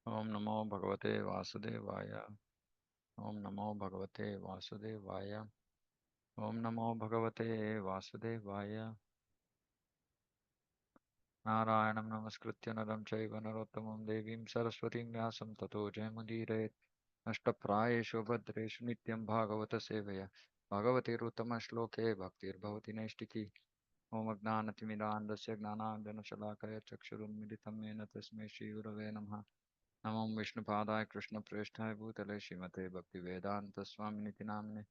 Om Namo Bhagavate Vasudevaya. Om Namo Bhagavate Vasudevaya. Om Namo Bhagavate Vasudevaya. Narayanam Namaskritya Naram Chaiva Narottamam Devim Saraswatim Vyasam Tato Jayamudire Ashtaprayeshu Bhadreshu Nityam Bhagavata Sevaya Bhagavate Ruttama Shloke Bhaktir Bhavati Naistiki Om Agnanatimirandasya Gnanandana Shalakaya Chakshurunmilitam Mena Tasmai Shri Gurave Namaha Namam Vishnupadaya Krishna Preshthaya Bhutale Srimate Bhakti Vedanta Swami Niti Namne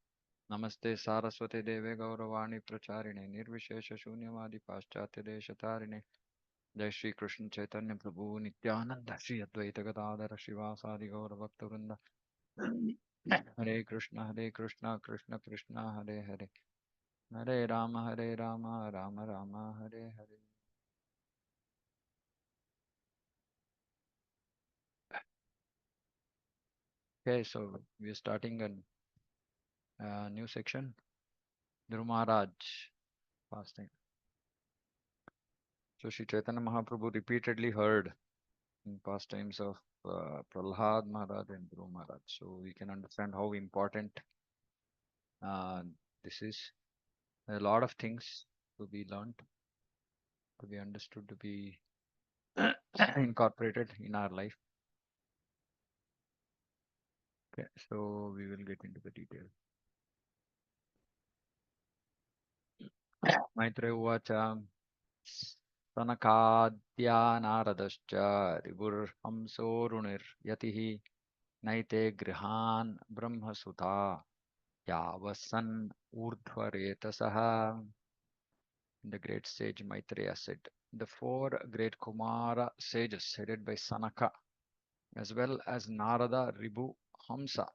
Namaste Saraswate Deve Gauravani Pracharine Nirvishesha Shunyavadi Paschatya Deshatarine Jai Shri Krishna Chaitanya Prabhu Nityananda Shri Advaita Gadadhara Shivasadi Gaura Bhakta Hare Krishna, Krishna Krishna, Hare Hare, Hare Rama, Rama Rama, Hare Hare. Okay, so we are starting a new section. Dhruva Maharaj fasting. So Sri Chaitanya Mahaprabhu repeatedly heard in pastimes of Prahlad Maharaj and Dhruva Maharaj. So we can understand how important uh, this is. A lot of things to be learned, to be understood, to be incorporated in our life. Okay, so we will get into the detail. Maitreya Uvacha Sanakadya Naradascha Riburhamsorunir Yatihi Naite Grihan Brahmasuta Yavasan Urdhvaretasaha. The great sage Maitreya said, the four great Kumara sages headed by Sanaka, as well as Narada, Ribu, Hamsa,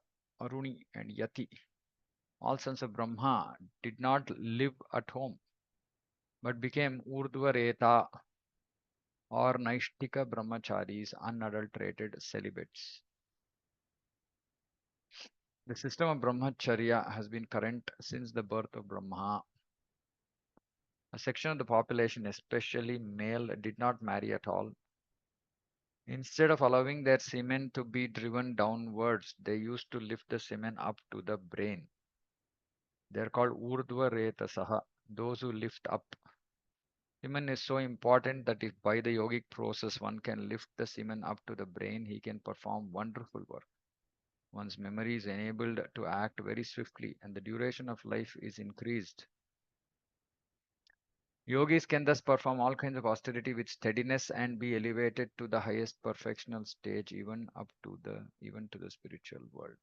Aruni, and Yati, all sons of Brahma, did not live at home but became Urdhvareta or Naishtika brahmacharis, unadulterated celibates. The system of brahmacharya has been current since the birth of Brahma. A section of the population, especially male, did not marry at all. Instead of allowing their semen to be driven downwards, they used to lift the semen up to the brain. They are called Urdhvaretasaha, those who lift up. Semen is so important that if by the yogic process one can lift the semen up to the brain, he can perform wonderful work. One's memory is enabled to act very swiftly and the duration of life is increased. Yogis can thus perform all kinds of austerity with steadiness and be elevated to the highest perfectional stage, even to the spiritual world.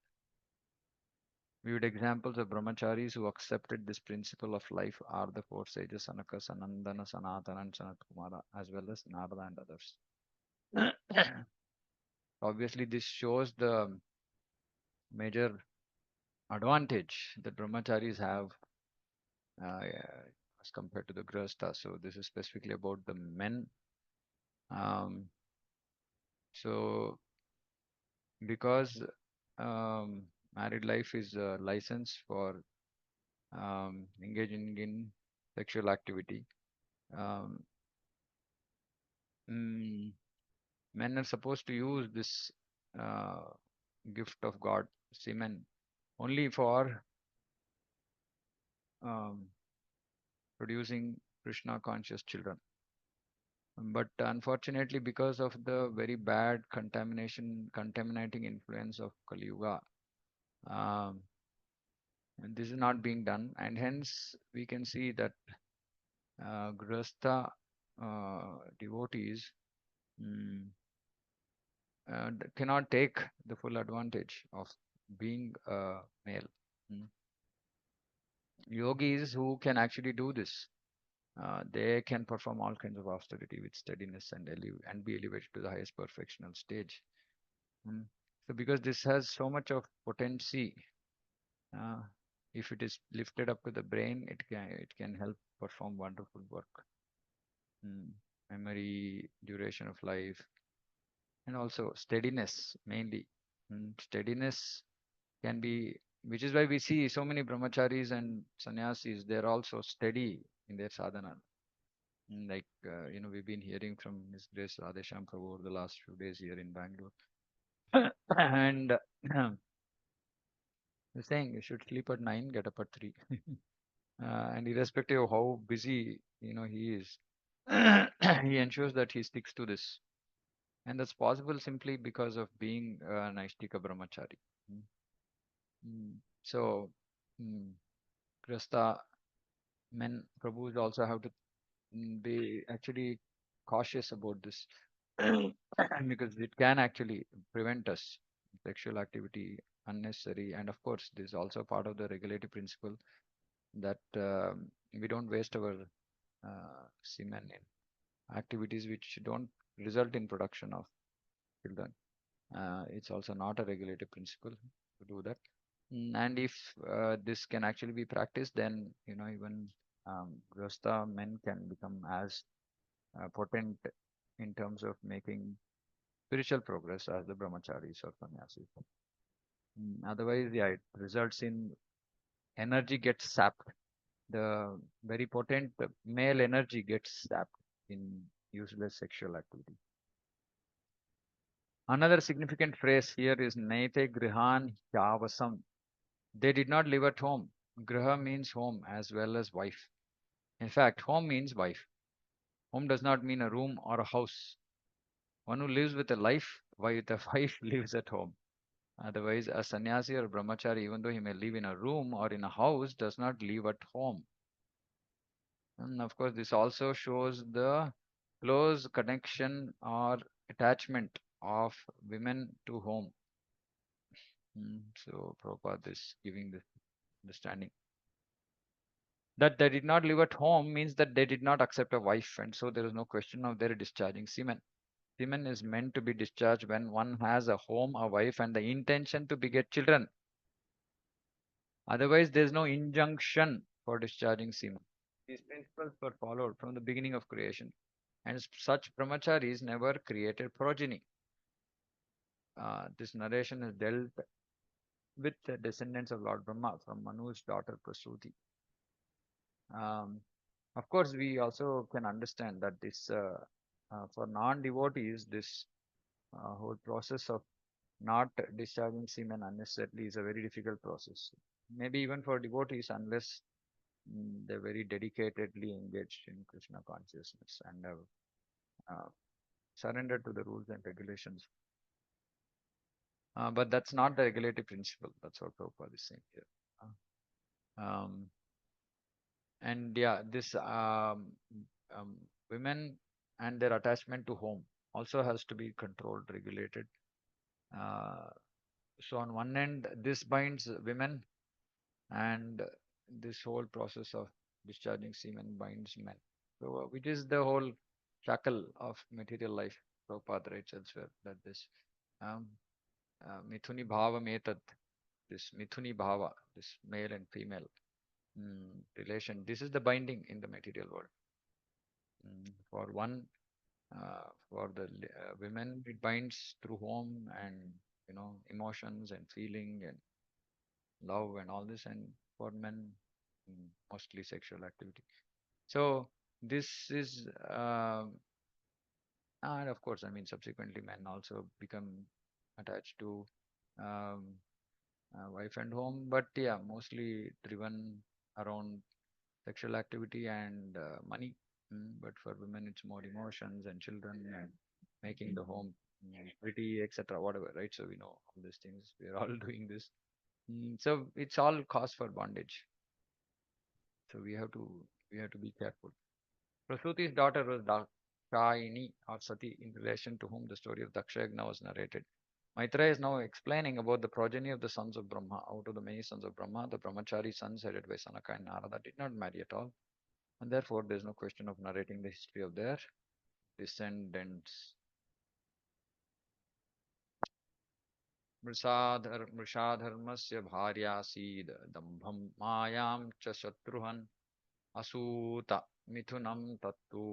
Viewed examples of brahmacharis who accepted this principle of life are the four sages Sanaka, Sanandana, Sanatana, and Sanat Kumara, as well as Narada and others. Obviously, this shows the major advantage that brahmacharis have as compared to the grihastha. So this is specifically about the men. Um, so because married life is a license for engaging in sexual activity, um, mm, men are supposed to use this uh, gift of God, semen, only for um, producing Krishna conscious children. But unfortunately, because of the very bad contaminating influence of Kali Yuga, um, and this is not being done, and hence we can see that Grihastha devotees mm, cannot take the full advantage of being a male. Mm. Yogis who can actually do this, they can perform all kinds of austerity with steadiness and be elevated to the highest perfectional stage. Mm. So because this has so much of potency, uh, if it is lifted up to the brain, it can help perform wonderful work. Mm. Memory, duration of life, and also steadiness mainly. Steadiness can be, which is why we see so many brahmacharis and sannyasis. They're also steady in their sadhana. Like we've been hearing from His Grace Radhesham Prabhu over the last few days here in Bangalore. And he's saying you should sleep at 9, get up at 3. And irrespective of how busy he is, he ensures that he sticks to this. And that's possible simply because of being a Naishtika Brahmachari. Mm. So, mm, Grasta men, Prabhus also have to be actually cautious about this because it can actually prevent us sexual activity unnecessary. And of course, this is also part of the regulative principle that we don't waste our semen in activities which don't result in production of children. It's also not a regulative principle to do that. And if this can actually be practiced, then even Grasta men can become as potent in terms of making spiritual progress as the brahmacharis or sannyasis. Otherwise, yeah, it results in energy gets sapped. The very potent male energy gets sapped in useless sexual activity. Another significant phrase here is Naite Grihan Hyavasam. They did not live at home. Griha means home as well as wife. In fact, home means wife. Home does not mean a room or a house. One who lives with a life, with a wife, lives at home. Otherwise, a sannyasi or brahmachari, even though he may live in a room or in a house, does not live at home. And of course, this also shows the close connection or attachment of women to home. So, Prabhupada is giving this understanding. That they did not live at home means that they did not accept a wife, and so there is no question of their discharging semen. Semen is meant to be discharged when one has a home, a wife, and the intention to beget children. Otherwise, there is no injunction for discharging semen. These principles were followed from the beginning of creation, and such brahmacharis never created progeny. This narration is dealt with the descendants of Lord Brahma from Manu's daughter Prasuti. Um, of course, we also can understand that this, for non-devotees, this whole process of not discharging semen unnecessarily is a very difficult process. Maybe even for devotees, unless they're very dedicatedly engaged in Krishna consciousness and have uh, surrendered to the rules and regulations. But that's not the regulative principle. That's what Prabhupada is saying here. Um, and yeah, this um, women and their attachment to home also has to be controlled, regulated. Uh, so on one end, this binds women, and this whole process of discharging semen binds men. So, which is the whole shackle of material life. Prabhupada writes elsewhere that this um, mithuni bhava metad, this mithuni bhava, this male and female relation, this is the binding in the material world. For one, for the women, it binds through home and emotions and feeling and love and all this, and for men, mostly sexual activity. So this is, and of course, I mean, subsequently, men also become attached to um, wife and home, but yeah, mostly driven around sexual activity and money. But for women, it's more emotions and children and making the home pretty, etc. Whatever, right? So we know all these things. We are all doing this. So it's all cause for bondage. So we have to be careful. Prasuti's daughter was Dakshayini or Sati, in relation to whom the story of Dakshayagna was narrated. Maitreya is now explaining about the progeny of the sons of Brahma. Out of the many sons of Brahma, the brahmachari sons headed by Sanaka and Narada did not marry at all, and therefore there is no question of narrating the history of their descendants. मृषाधर्मस्य भार्यासीद् दम्भं मायां च शत्रुहन् असूत मिथुनं तत्तु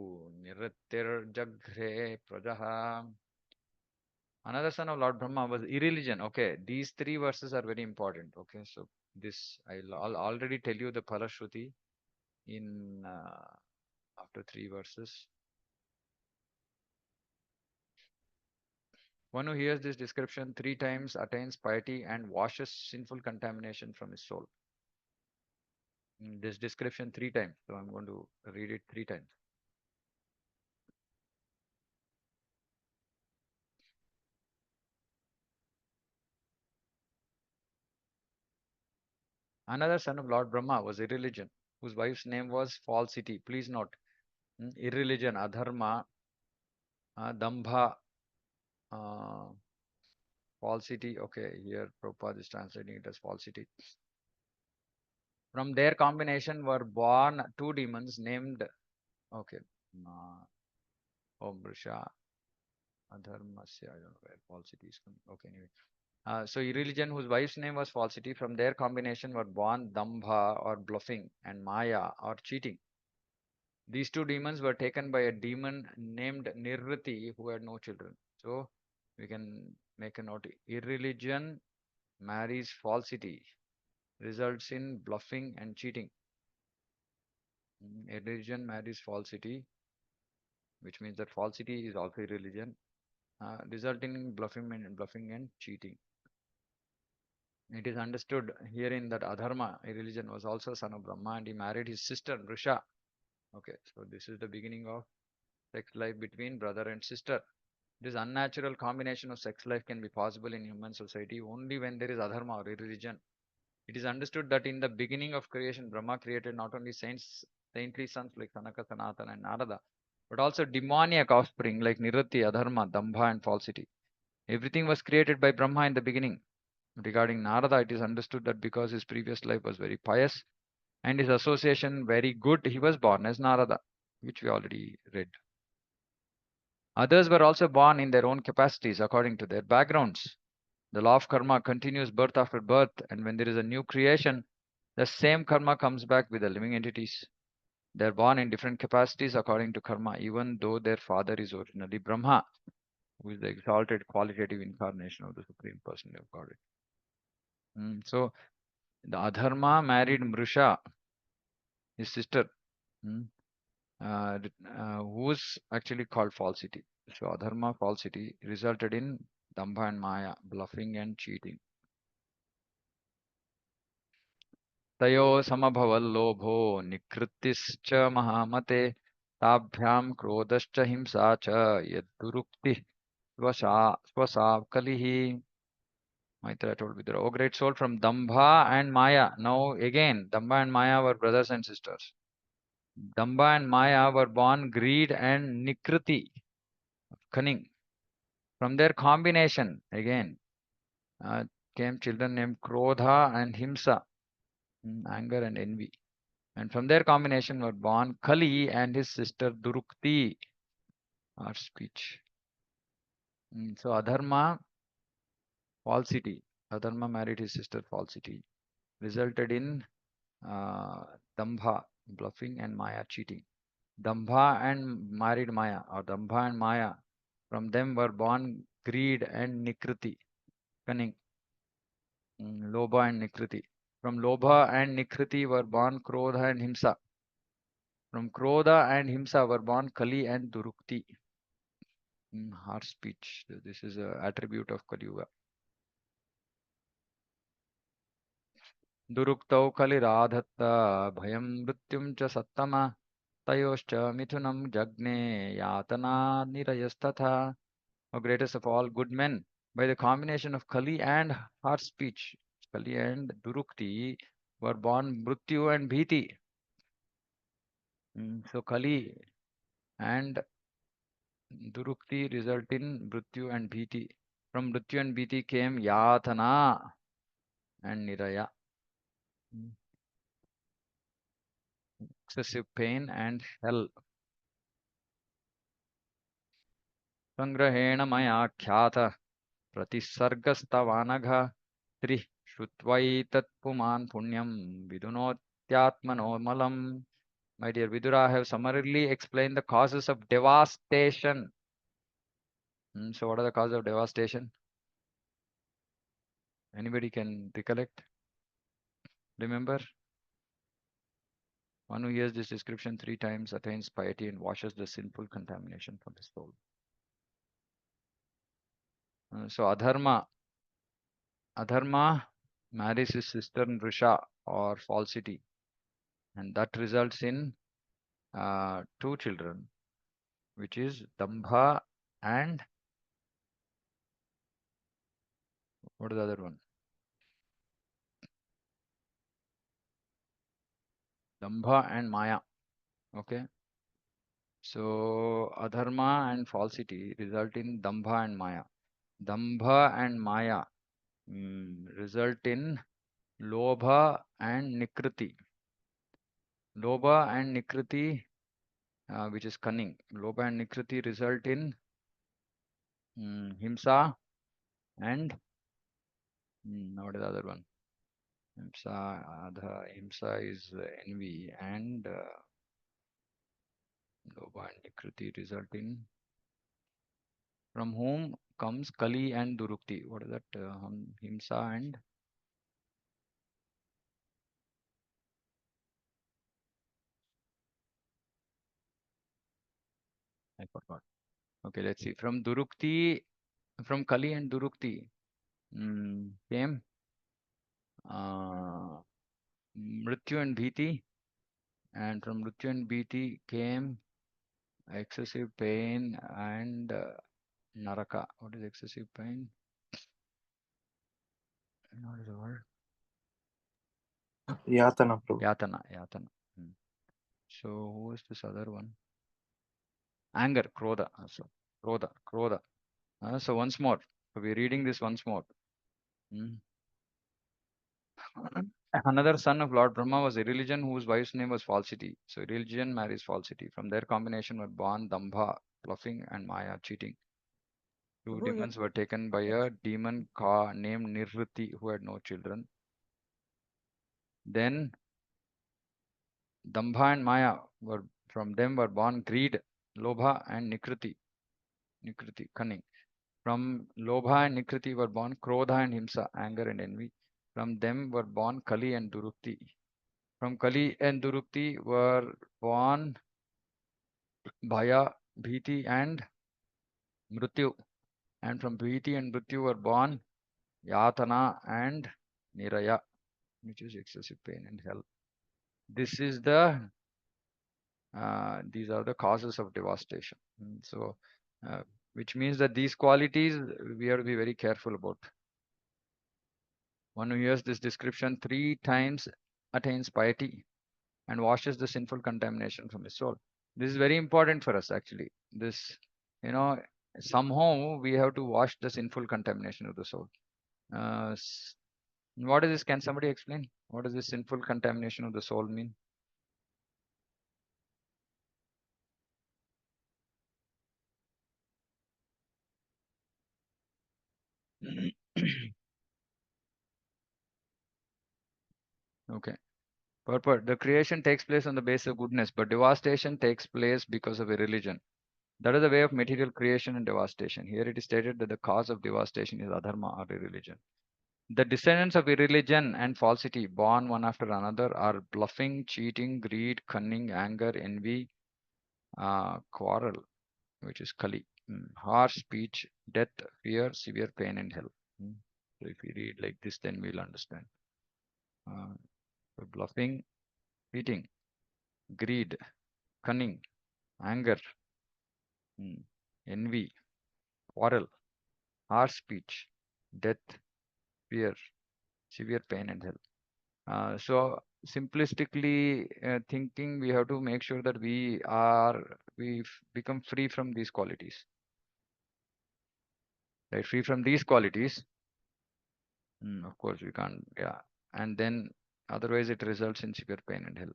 निवृत्तिर्जघ्रे प्रजः. Another son of Lord Brahma was irreligion. Okay, these three verses are very important. Okay, so this I'll already tell you the Palashruti in after three verses. One who hears this description 3 times attains piety and washes sinful contamination from his soul. This description 3 times. So I'm going to read it 3 times. Another son of Lord Brahma was irreligion, whose wife's name was falsity. Please note, irreligion, adharma, dambha, uh, falsity. Okay, here Prabhupada is translating it as falsity. From their combination were born two demons named, okay, Brisha, Adharmasya, I don't know where falsity is coming. Okay, anyway. So irreligion whose wife's name was falsity, from their combination were born Dambha or bluffing and Maya or cheating. These two demons were taken by a demon named Nirriti who had no children. So we can make a note. Irreligion marries falsity, results in bluffing and cheating. Irreligion marries falsity, which means that falsity is also irreligion, resulting in bluffing and cheating. It is understood herein that Adharma, irreligion, was also son of Brahma and he married his sister Vrisha. Okay, so this is the beginning of sex life between brother and sister. This unnatural combination of sex life can be possible in human society only when there is adharma or irreligion. It is understood that in the beginning of creation, Brahma created not only saintly sons like Sanaka, Sanatana, and Narada, but also demoniac offspring like Nirati, Adharma, Dambha, and falsity. Everything was created by Brahma in the beginning. Regarding Narada, it is understood that because his previous life was very pious and his association very good, he was born as Narada, which we already read. Others were also born in their own capacities according to their backgrounds. The law of karma continues birth after birth, and when there is a new creation, the same karma comes back with the living entities. They are born in different capacities according to karma, even though their father is originally Brahma, who is the exalted qualitative incarnation of the Supreme Personality of Godhead. So the Adharma married Mrisha, his sister, mm, who's actually called falsity. So Adharma, falsity, resulted in Dambha and Maya, bluffing and cheating. तयो समभवल्लोभो निकृतिश्च महामते ताभ्यां क्रोधश्च हिंसा च यद्दुरुक्तिः स्वसा कलिः. Maitra told Vidura, O great soul, from Dambha and Maya. Now again, Dambha and Maya were brothers and sisters. Dambha and Maya were born greed and Nikriti, cunning. From their combination, again, came children named Krodha and Himsa, anger and envy. And from their combination were born Kali and his sister Durukti, or speech. So Adharma, falsity. Adharma married his sister, falsity, resulted in Dambha, bluffing, and Maya, cheating. Dambha and married Maya, or Dambha and Maya. From them were born greed and Nikriti, cunning. Lobha and Nikriti. From Lobha and Nikriti were born Krodha and Himsa. From Krodha and Himsa were born Kali and Durukti. Harsh speech. This is an attribute of Kali Yuga. Duruktau Kaliradhatta Bhayam Mrityum cha Sattama Tayoscha Mithunam Jagne Yatana Nirayastatha. O greatest of all good men, by the combination of Kali and harsh speech, Kali and Durukti were born Mrityu and Bhiti. So Kali and Durukti result in Mrityu and Bhiti. From Mrityu and Bhiti came Yatana and Niraya. Excessive pain and hell. Sangrahena maya khyata pratisargastavanagha tri shrutwaitat puman punyam vidunotyatmanomalam. My dear Vidura, I have summarily explained the causes of devastation. So what are the causes of devastation? Anybody can recollect? Remember? One who hears this description 3 times attains piety and washes the sinful contamination from his soul. So Adharma marries his sister Nrisha or falsity, and that results in two children, which is Dambha and what is the other one? Dambha and Maya. Okay. So Adharma and falsity result in Dambha and Maya. Dambha and Maya result in Lobha and Nikriti. Lobha and Nikriti, which is cunning. Lobha and Nikriti result in Himsa and what is the other one? Himsa is envy and Lobha and Nikriti result in, from whom comes Kali and Durukti. What is that? Himsa and I forgot. Okay, let's see. From Durukti, from Kali and Durukti came uh, Mrityu and Bhiti, and from Mrityu and Bhiti came excessive pain and Naraka. What is excessive pain? What is the word? Yatana, Prabhu. Yatana. So who is this other one? Anger, Krodha. So Krodha. So once more. So we're reading this once more. Hmm. Another son of Lord Brahma was Irreligion, whose wife's name was Falsity. So Irreligion marries Falsity. From their combination were born Dambha, bluffing, and Maya, cheating. Two Prabhu, demons were taken by a demon named Nirvriti, who had no children. Then Dambha and Maya were, from them were born greed, Lobha, and Nikriti, cunning. From Lobha and Nikriti were born Krodha and Himsa, anger and envy. From them were born Kali and Durukti. From Kali and Durukti were born Bhaya, Bhiti, and Mrityu. And from Bhiti and Mrityu were born Yatana and Niraya, which is excessive pain and hell. This is these are the causes of devastation. So, which means that these qualities we have to be very careful about. One who hears this description 3 times attains piety and washes the sinful contamination from his soul. This is very important for us, actually. This, you know, somehow we have to wash the sinful contamination of the soul. Uh, what is this? Can somebody explain? What does this sinful contamination of the soul mean? Okay. Purport. The creation takes place on the basis of goodness, but devastation takes place because of a religion. That is the way of material creation and devastation. Here it is stated that the cause of devastation is adharma or irreligion. The descendants of irreligion and falsity, born one after another, are bluffing, cheating, greed, cunning, anger, envy, quarrel, which is Kali, harsh speech, death, fear, severe pain, and hell. So if we read like this, then we'll understand. Uh, so bluffing, cheating, greed, cunning, anger, envy, quarrel, harsh speech, death, fear, severe pain, and hell. So simplistically thinking, we have to make sure that we become free from these qualities, right? Free from these qualities. Of course, we can't. Yeah, and then otherwise it results in severe pain and hell.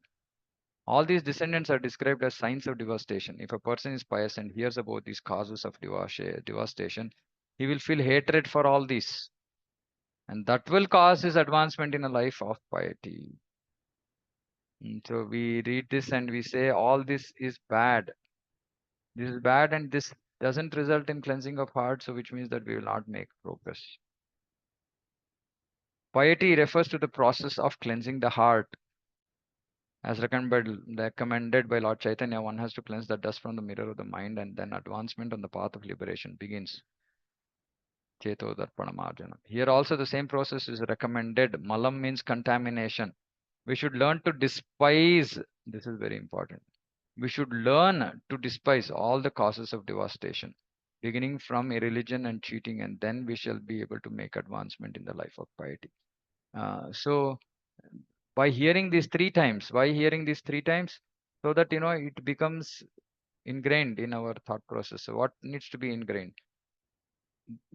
All these descendants are described as signs of devastation. If a person is pious and hears about these causes of devastation, he will feel hatred for all these, and that will cause his advancement in a life of piety. So we read this and we say all this is bad. This is bad and this doesn't result in cleansing of heart, so which means that we will not make progress. Piety refers to the process of cleansing the heart. As recommended by Lord Chaitanya, one has to cleanse the dust from the mirror of the mind, and then advancement on the path of liberation begins. Cheto Darpana Marjanam. Here also the same process is recommended. Malam means contamination. We should learn to despise. This is very important. We should learn to despise all the causes of devastation, beginning from irreligion and cheating, and then we shall be able to make advancement in the life of piety. So, by hearing these three times, why hearing these three times? So that it becomes ingrained in our thought process. So, what needs to be ingrained?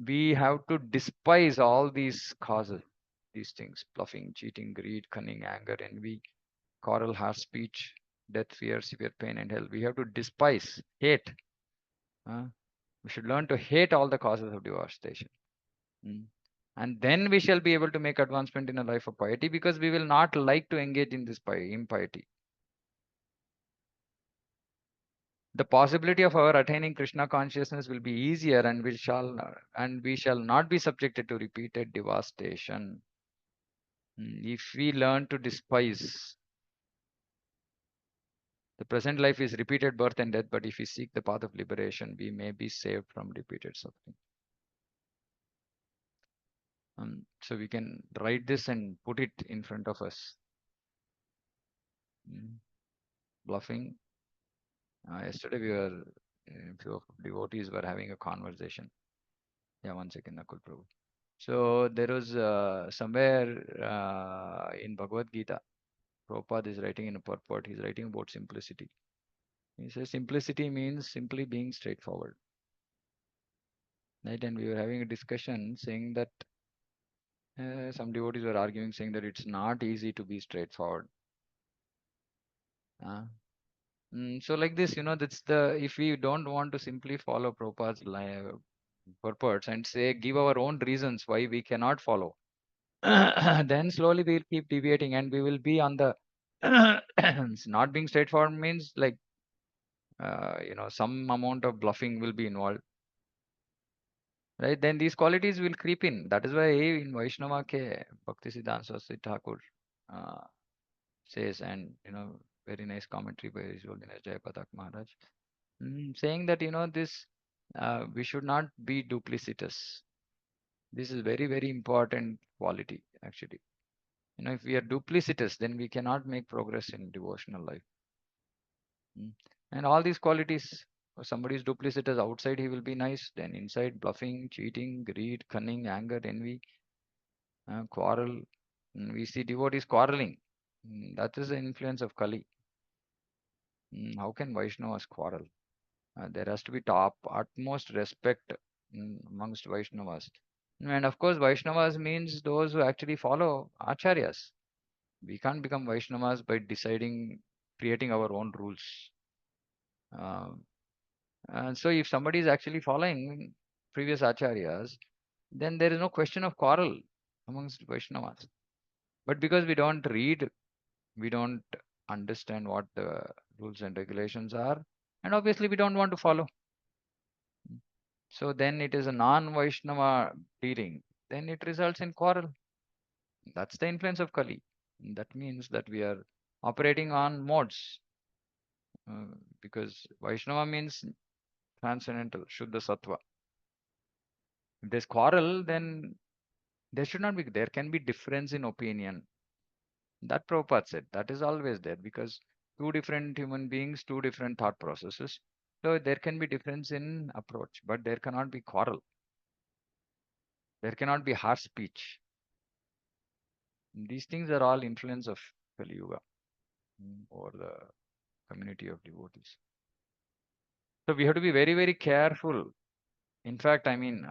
We have to despise all these causes, these things: bluffing, cheating, greed, cunning, anger, envy, quarrel, harsh speech, death, fear, severe pain, and hell. We have to despise, hate. uh, we should learn to hate all the causes of devastation. Mm. And then we shall be able to make advancement in a life of piety, because we will not like to engage in this impiety. The possibility of our attaining Krishna consciousness will be easier, and we shall not be subjected to repeated devastation. If we learn to despise, the present life is repeated birth and death, but if we seek the path of liberation, we may be saved from repeated suffering. So we can write this and put it in front of us. Bluffing. Yesterday a few of devotees were having a conversation. Yeah, one second, Nakul Prabhu. So there was somewhere in Bhagavad Gita, Prabhupada is writing in a purport, he's writing about simplicity. He says simplicity means simply being straightforward. Right? And we were having a discussion saying that some devotees were arguing, saying that it's not easy to be straightforward. So like this, that's if we don't want to simply follow Prabhupada's purports and say, give our own reasons why we cannot follow, then slowly we'll keep deviating and we will be on the not being straightforward means like, some amount of bluffing will be involved. Right? Then these qualities will creep in. That is why in Vaishnava ke Bhakti Siddhanta Saraswati Thakur uh, says, and very nice commentary by His Holiness Jayapatak Maharaj, saying that this we should not be duplicitous. This is very very important quality actually. If we are duplicitous, then we cannot make progress in devotional life. And all these qualities, if somebody is duplicitous outside, he will be nice. Then inside, bluffing, cheating, greed, cunning, anger, envy, quarrel. We see devotees quarreling. That is the influence of Kali. How can Vaishnavas quarrel? There has to be utmost respect amongst Vaishnavas. And of course, Vaishnavas means those who actually follow acharyas. We can't become Vaishnavas by creating our own rules. And so if somebody is actually following previous acharyas, then there is no question of quarrel amongst Vaishnavas. But because we don't read, we don't understand what the rules and regulations are, and obviously we don't want to follow. So then it is a non-Vaishnava reading. Then it results in quarrel. That's the influence of Kali. That means that we are operating on modes. Because Vaishnava means transcendental, Shuddha Sattva. If there's quarrel, then there should not be, there can be difference in opinion. That Prabhupada said, that is always there because two different human beings, two different thought processes. So there can be difference in approach, but there cannot be quarrel. There cannot be harsh speech. These things are all influence of Kali Yuga or the community of devotees. So we have to be very, very careful. In fact, I mean,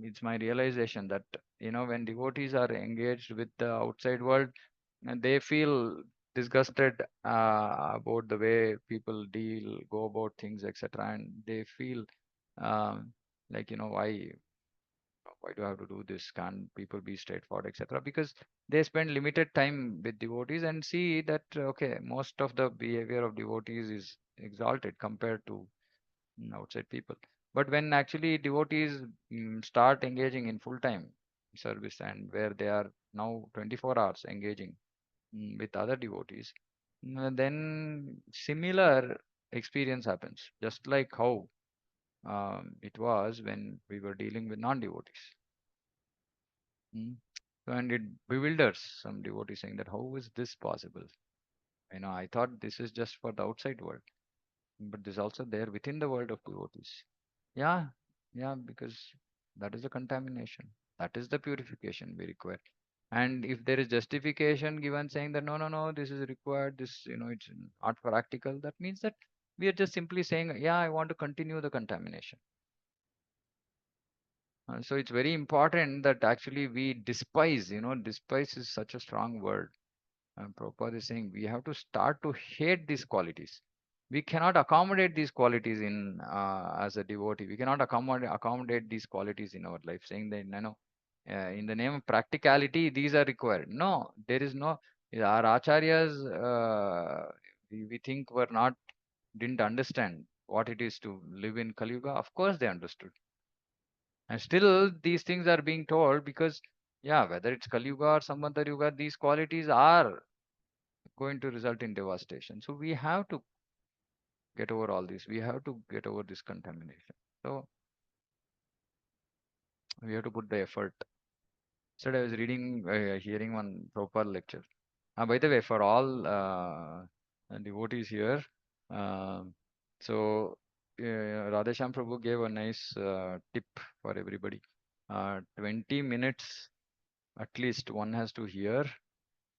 it's my realization that, when devotees are engaged with the outside world, and they feel disgusted about the way people go about things, etc. And they feel like, why do I have to do this? Can't people be straightforward, etc.? Because they spend limited time with devotees and see that, okay, most of the behavior of devotees is exalted compared to outside people. But when actually devotees start engaging in full time service, and where they are now 24 hours engaging with other devotees, then similar experience happens. Just like how It was when we were dealing with non-devotees. Mm. So, and it bewilders some devotees saying that how is this possible? I thought this is just for the outside world, but this also there within the world of devotees. Yeah, yeah, because that is the contamination. That is the purification we require. And if there is justification given saying that no, no, no, this is required, this, it's not practical, that means that we are just simply saying, yeah, I want to continue the contamination. So it's very important that actually we despise, despise is such a strong word. And Prabhupada is saying we have to start to hate these qualities. We cannot accommodate these qualities in as a devotee. We cannot accommodate these qualities in our life, saying that in the name of practicality, these are required. No, there is no. Our acharyas, we think were not didn't understand what it is to live in Kali Yuga. Of course, they understood, and still these things are being told because, yeah, whether it's Kali Yuga or some other Yuga, these qualities are going to result in devastation. So we have to get over all this. We have to get over this contamination. So we have to put the effort. So I was hearing one proper lecture. By the way, for all devotees here, um so Radhesham Prabhu gave a nice tip for everybody. 20 minutes at least one has to hear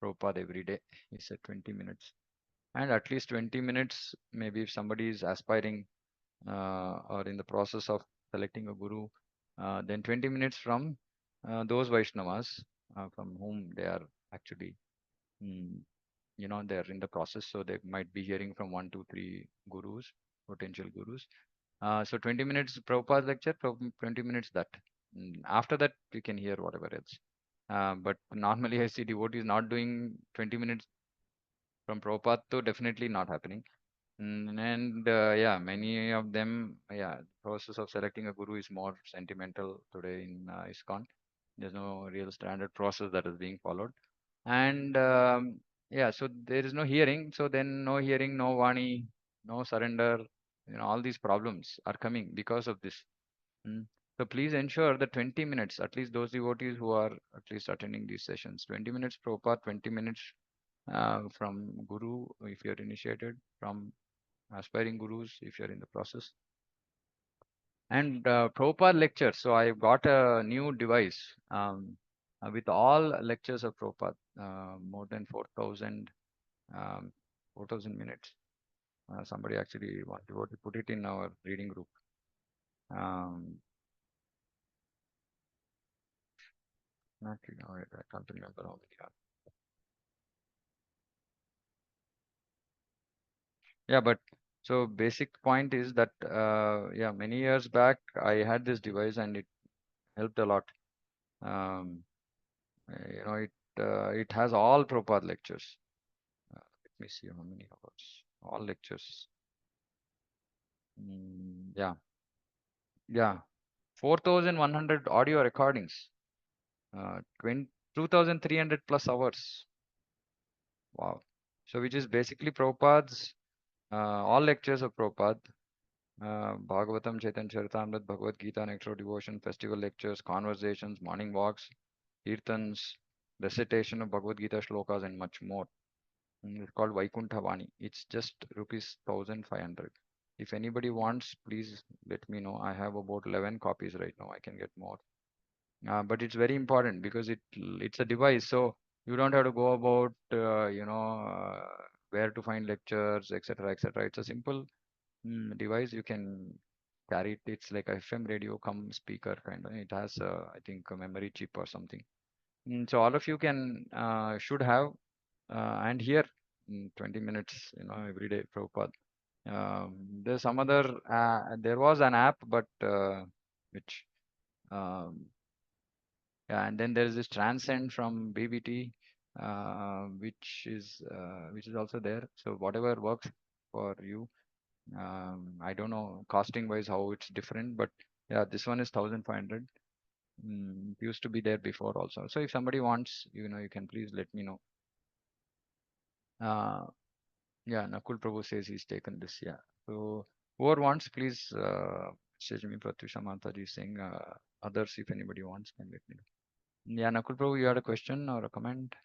Prabhupada every day. He said 20 minutes. And at least 20 minutes, maybe if somebody is aspiring or in the process of selecting a guru, then 20 minutes from those Vaishnavas from whom they are actually, mm, they're in the process. So they might be hearing from 1, 2, 3 gurus, potential gurus. So 20 minutes Prabhupada lecture, 20 minutes that. After that, we can hear whatever else. But normally I see devotees not doing 20 minutes from Prabhupada, so definitely not happening. And yeah, many of them, yeah, process of selecting a guru is more sentimental today in ISKCON. There's no real standard process that is being followed. And yeah, so there is no hearing. So then no hearing, no vani, no surrender. All these problems are coming because of this. Mm. So please ensure that 20 minutes, at least those devotees who are at least attending these sessions, 20 minutes Prabhupada, 20 minutes from Guru if you're initiated, from aspiring gurus if you're in the process. And Prabhupada lectures. So I've got a new device with all lectures of Prabhupada, more than 4,000 4,000 minutes. Somebody actually wanted to put it in our reading group. Not know, I can't remember how many are. Yeah, but so basic point is that yeah, many years back I had this device and it helped a lot. Um, it has all Prabhupada lectures. Let me see how many hours. All lectures. Yeah, yeah. 4,100 audio recordings. 2,300 plus hours. Wow. So which is basically Prabhupada's all lectures of Prabhupada. Bhagavatam, Chaitanya Charitamrita, Bhagavad Gita, Nectar of Devotion, festival lectures, conversations, morning walks, kirtans, recitation of Bhagavad Gita shlokas, and much more. It's called Vaikuntha Vani. It's just rupees 1,500. If anybody wants, please let me know. I have about 11 copies right now. I can get more. But it's very important because it's a device, so you don't have to go about where to find lectures, etc., etc. It's a simple device. You can carry it. It's like a FM radio come speaker kind of. It has I think a memory chip or something. So all of you can should have and here 20 minutes every day Prabhupada. There's some other there was an app but which um, yeah, and then there is this transcend from BBT which is also there. So whatever works for you. I don't know costing wise how it's different, but yeah, this one is 1,500. It used to be there before also. So if somebody wants, you can please let me know. Uh, yeah, Nakul Prabhu says he's taken this. Yeah. So whoever wants, please Sejami Pratyusha Mataji is saying others, if anybody wants, can let me know. Yeah, Nakul Prabhu, you had a question or a comment?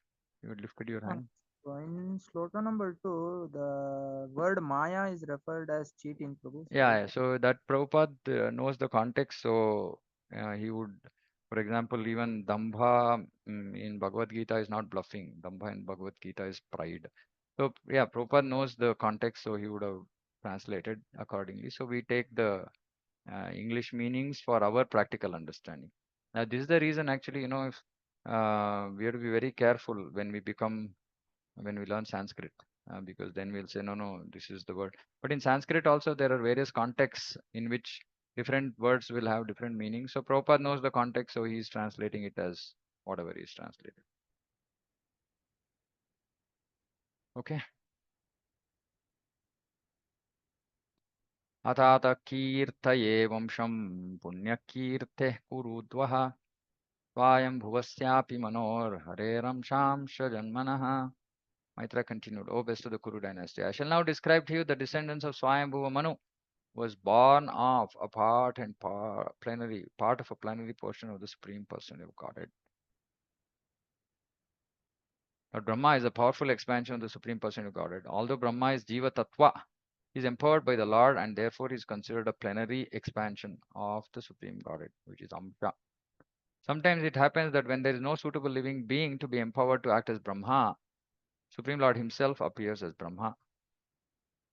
You had lifted your Uh, hand. So in sloka number 2, the word Maya is referred as cheating, Prabhu. Yeah, So yeah. So that Prabhupada knows the context, so he would, for example, even Dambha in Bhagavad Gita is not bluffing. Dambha in Bhagavad Gita is pride. So yeah, Prabhupada knows the context, so he would have translated accordingly. So we take the English meanings for our practical understanding. Now, this is the reason actually, if we have to be very careful when we learn Sanskrit, because then we'll say, no, no, this is the word. But in Sanskrit also, there are various contexts in which different words will have different meanings. So Prabhupada knows the context, so he's translating it as whatever is translated. Okay. अतात कीर्तये वंशं पुण्यकीर्तेः कुरुद्वः स्वायम्भुवस्यापि मनोर्हरेरंशांश जन्मनः. Maitra continued, O best of the Kuru dynasty, I shall now describe to you the descendants of Swayambhuva Manu, was born of a part of a plenary portion of the Supreme Personality of Godhead. But Brahma is a powerful expansion of the Supreme Personality of Godhead. Although Brahma is Jiva Tattva, he is empowered by the Lord and therefore is considered a plenary expansion of the Supreme Godhead, which is Amsha. Sometimes it happens that when there is no suitable living being to be empowered to act as Brahma, Supreme Lord himself appears as Brahma.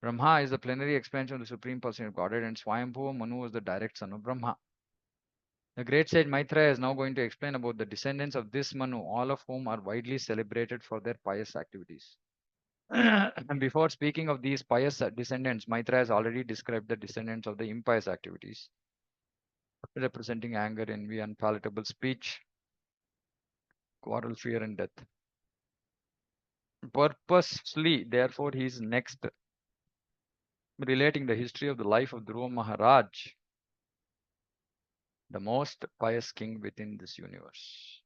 Brahma is the plenary expansion of the Supreme Personality of Godhead, and Swayambhuva Manu was the direct son of Brahma. The great sage Maitreya is now going to explain about the descendants of this Manu, all of whom are widely celebrated for their pious activities. And before speaking of these pious descendants, Maitreya has already described the descendants of the impious activities, representing anger, envy, unpalatable speech, quarrel, fear, and death. Purposely, therefore, he is next relating the history of the life of Dhruva Maharaj, the most pious king within this universe.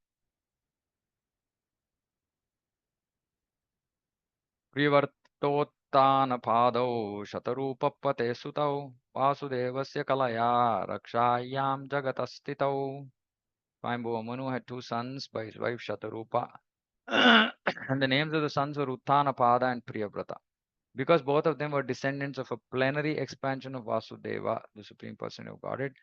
Privartottanapādau शतरूपपते सुतौ वासुदेवस्य कलया रक्षायां जगतस्थितौ. Swayambhuva Manu had two sons by his wife Shatarupa. And the names of the sons were Uttanapada and Priyavrata. Because both of them were descendants of a plenary expansion of Vasudeva, the Supreme Person of Godhead,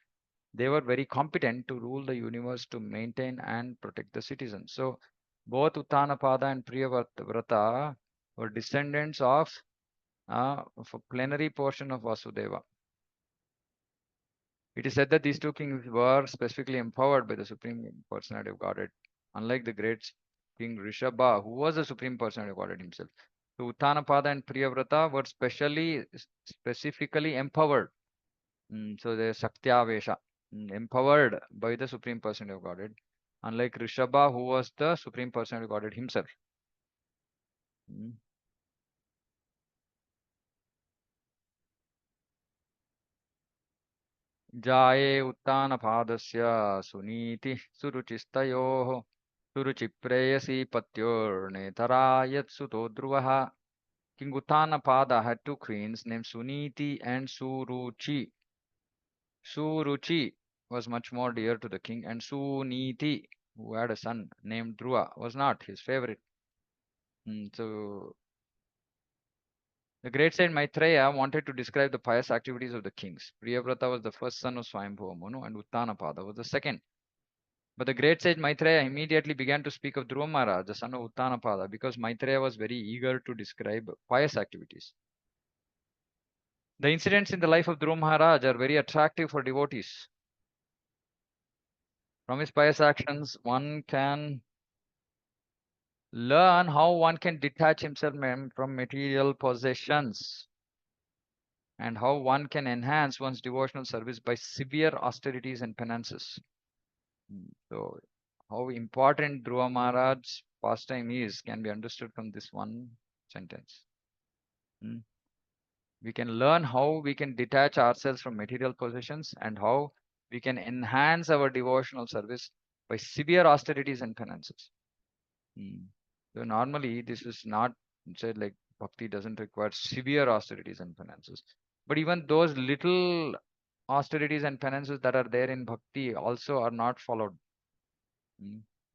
they were very competent to rule the universe, to maintain and protect the citizens. So both Uttanapada and Priyavrata were descendants of a plenary portion of Vasudeva. It is said that these two kings were specifically empowered by the Supreme Personality of Godhead, unlike the great King Rishabha, who was the Supreme Personality of Godhead himself. So Uttanapada and Priyavrata were specifically empowered. So they're Shaktya empowered by the Supreme Personality of Godhead, unlike Rishabha, who was the Supreme Personality of Godhead himself. Mm. जाये उत्तानपादस्य Suniti सुरुचिस्तयोः सुरुचिप्रेयसी पत्योर्नेतरा यत्सुतो ध्रुवः. King Uttanapada had two queens named Suniti and Suruchi. Suruchi was much more dear to the king, and Suniti, who had a son named Dhruva, was not his favorite. So the great saint Maitreya wanted to describe the pious activities of the kings. Priyavrata was the first son of Swayambhuva Manu, and Uttanapada was the second. But the great sage Maitreya immediately began to speak of Dhruva Maharaj, the son of Uttanapada, because Maitreya was very eager to describe pious activities. The incidents in the life of Dhruva Maharaj are very attractive for devotees. From his pious actions, one can learn how one can detach himself from material possessions and how one can enhance one's devotional service by severe austerities and penances. So, how important Dhruva Maharaj's pastime is can be understood from this one sentence. Hmm. We can learn how we can detach ourselves from material possessions and how we can enhance our devotional service by severe austerities and penances. Hmm. So normally this is not said like bhakti doesn't require severe austerities and penances. But even those little austerities and penances that are there in bhakti also are not followed.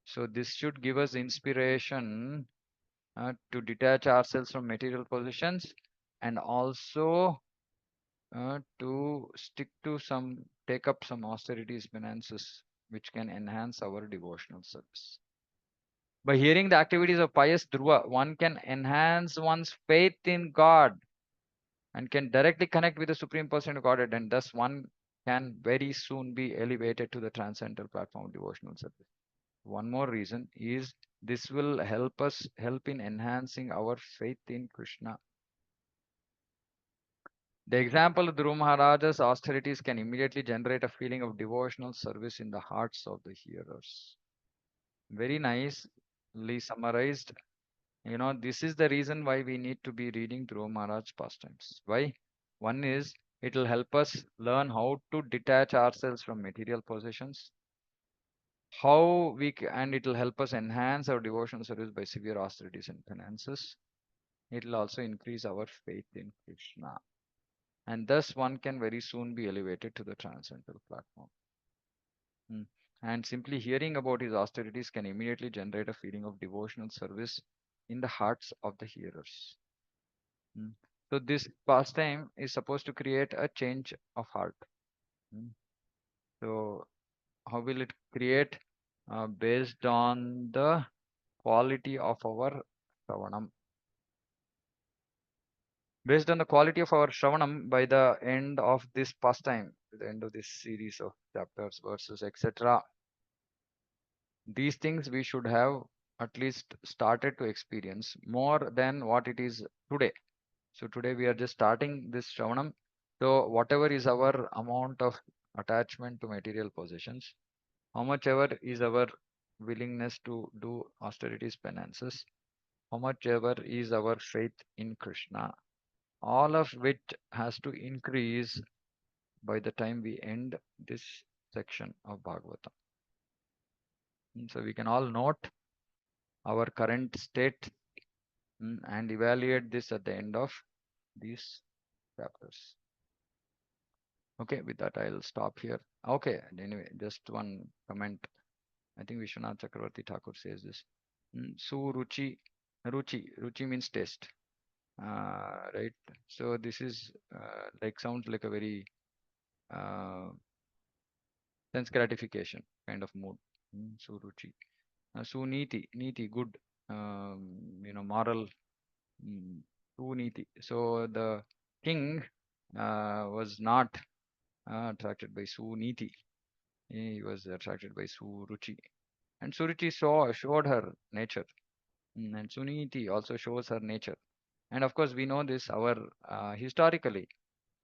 So this should give us inspiration to detach ourselves from material possessions, and also to take up some austerities, penances, which can enhance our devotional service. By hearing the activities of pious Dhruva, one can enhance one's faith in God and can directly connect with the Supreme Person of Godhead, and thus one can very soon be elevated to the transcendental platform of devotional service. One more reason is this will help in enhancing our faith in Krishna. The example of Dhruva Maharaja's austerities can immediately generate a feeling of devotional service in the hearts of the hearers. Very nicely summarized. This is the reason why we need to be reading Dhruva Maharaj pastimes. Why? One is it will help us learn how to detach ourselves from material possessions. And it will help us enhance our devotional service by severe austerities and penances. It will also increase our faith in Krishna. And thus one can very soon be elevated to the transcendental platform. And simply hearing about his austerities can immediately generate a feeling of devotional service in the hearts of the hearers. So this pastime is supposed to create a change of heart. So how will it create? Based on the quality of our Shravanam. Based on the quality of our Shravanam, by the end of this pastime, the end of this series of chapters, verses, etc., these things we should have at least started to experience more than what it is today. So today we are just starting this Shravanam. So whatever is our amount of attachment to material possessions, how much ever is our willingness to do austerities, penances, how much ever is our faith in Krishna, all of which has to increase by the time we end this section of Bhagavatam. So we can all note our current state and evaluate this at the end of these chapters. Okay, with that I'll stop here. Okay, anyway, just one comment. I think Vishwanath Chakravarti Thakur says this. Suruchi, ruchi means taste. Right. So this is sounds like a very sense gratification kind of mood. Suruchi. Niti, good. Moral. Suniti. So the king was not attracted by Suniti. He was attracted by Suruchi. And Suruchi showed her nature. And Suniti also shows her nature. And of course, we know this, our historically,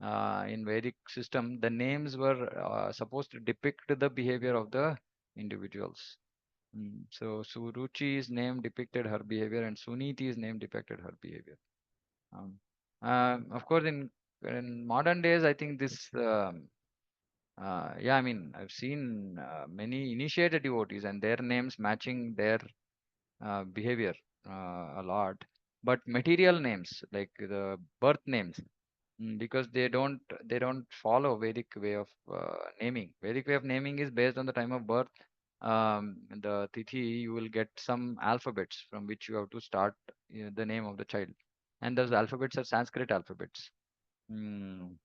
in Vedic system, the names were supposed to depict the behavior of the individuals. So Suruchi's name depicted her behavior, and Suniti's name depicted her behavior. Of course, in modern days, I think this. Yeah, I mean, I've seen many initiated devotees and their names matching their behavior a lot. But material names, like the birth names, because they don't follow Vedic way of naming. Vedic way of naming is based on the time of birth. The tithi, you will get some alphabets from which you have to start the name of the child, and those alphabets are Sanskrit alphabets. Mm,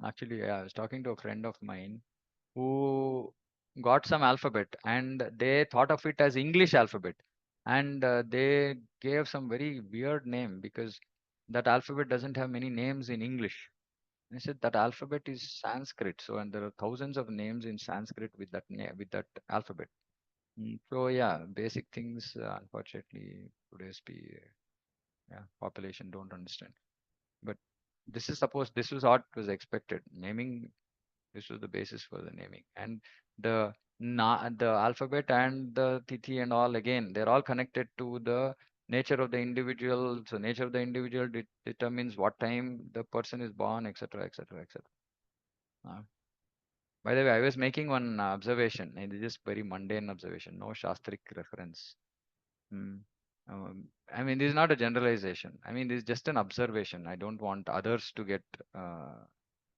Actually, yeah, I was talking to a friend of mine who got some alphabet and they thought of it as English alphabet, and they gave some very weird name because that alphabet doesn't have many names in English. I said that alphabet is Sanskrit, so and there are thousands of names in Sanskrit with that alphabet. So yeah, basic things unfortunately population don't understand. But this was what was expected. Naming, this was the basis for the naming. And the alphabet and the tithi and all, again, they're all connected to the nature of the individual. So nature of the individual determines what time the person is born, etc., etc., etc. By the way, I was making one observation, and it is very mundane observation, no shastric reference. Hmm. I mean, this is not a generalization. I mean, this is just an observation. I don't want others to get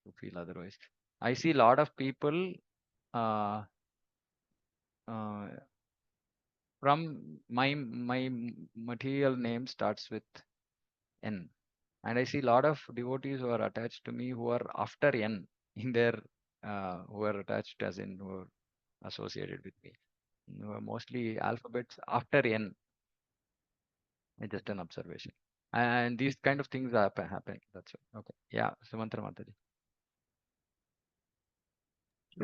to feel otherwise. I see a lot of people uh, uh, from my material name starts with N, and I see a lot of devotees who are attached to me who are after N in their who are attached as in who are associated with me. Who are mostly alphabets after N. It's just an observation. And these kind of things are happening. That's it. Okay. Yeah. Sumantra Mataji.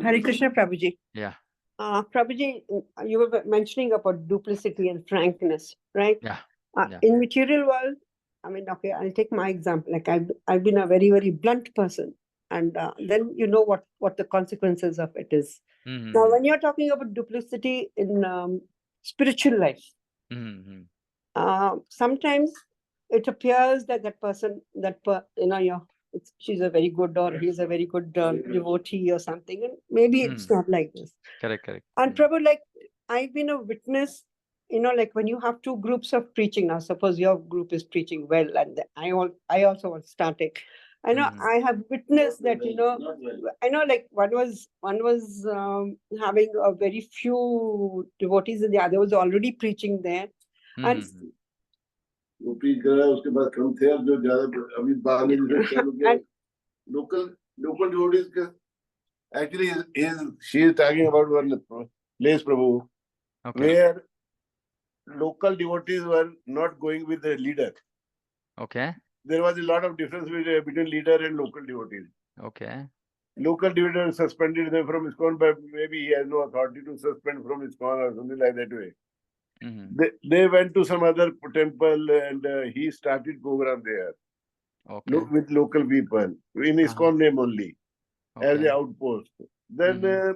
Hare Krishna, Prabhuji. Yeah. Prabhuji, you were mentioning about duplicity and frankness, right? Yeah. Yeah. In material world, I mean, okay, I'll take my example. Like I've been a very, very blunt person, and then you know what the consequences of it is. Mm-hmm. Now, when you're talking about duplicity in spiritual life, Mm-hmm. sometimes it appears that that person, she's a very good or he's a very good devotee or something, and maybe it's not like this. Correct. Correct. And probably like I've been a witness, like when you have two groups of preaching. Now, suppose your group is preaching well, and I also want starting. I know I have witnessed that. I know like one was having a very few devotees, and the other was already preaching there, and वो preach कर रहा है उसके बाद कम थे और जो ज्यादा अभी बाद में जो चालू किया local devotees actually she is talking about one place Prabhu where local devotees were not going with the leader. Okay. There was a lot of difference between leader and local devotees. Okay. Local devotees suspended them from ISKCON, but maybe he has no authority to suspend from ISKCON or something like that way. They went to some other temple and he started program there. Okay. With local people in ISKCON name only as an outpost. Then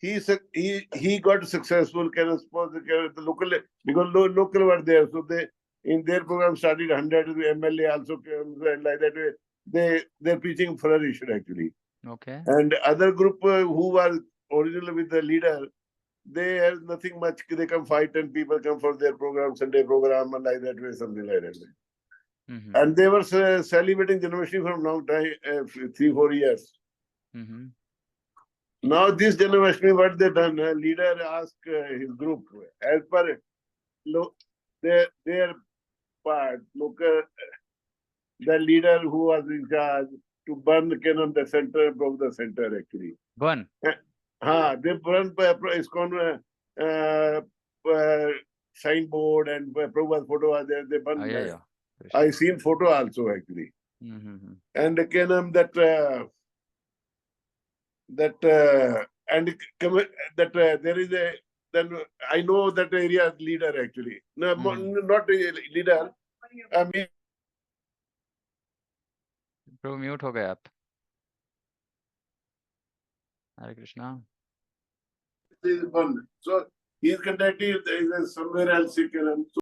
he got successful. Can I suppose the local, because local were there, so they in their program started 100 MLA also comes and like that way. Their preaching flourished actually. Okay. And other group who was originally with the leader, they have nothing much. They come fight and people come for their program, Sunday program and like that way, something like that way. And they were celebrating Janmashtami from long time, 3-4 years. Now this Janmashtami, what they done? Leader asked his group, as per their part, the leader who was in charge, to burn the center of the center actually. Burn? They burn ISKCON signboard and Prabhupada's photo was there. They burn. I seen photo also actually. And there is a, then I know that area leader actually. No, not a leader. I mean, mute हो गया आप. Hare Krishna. So he is contacting somewhere else.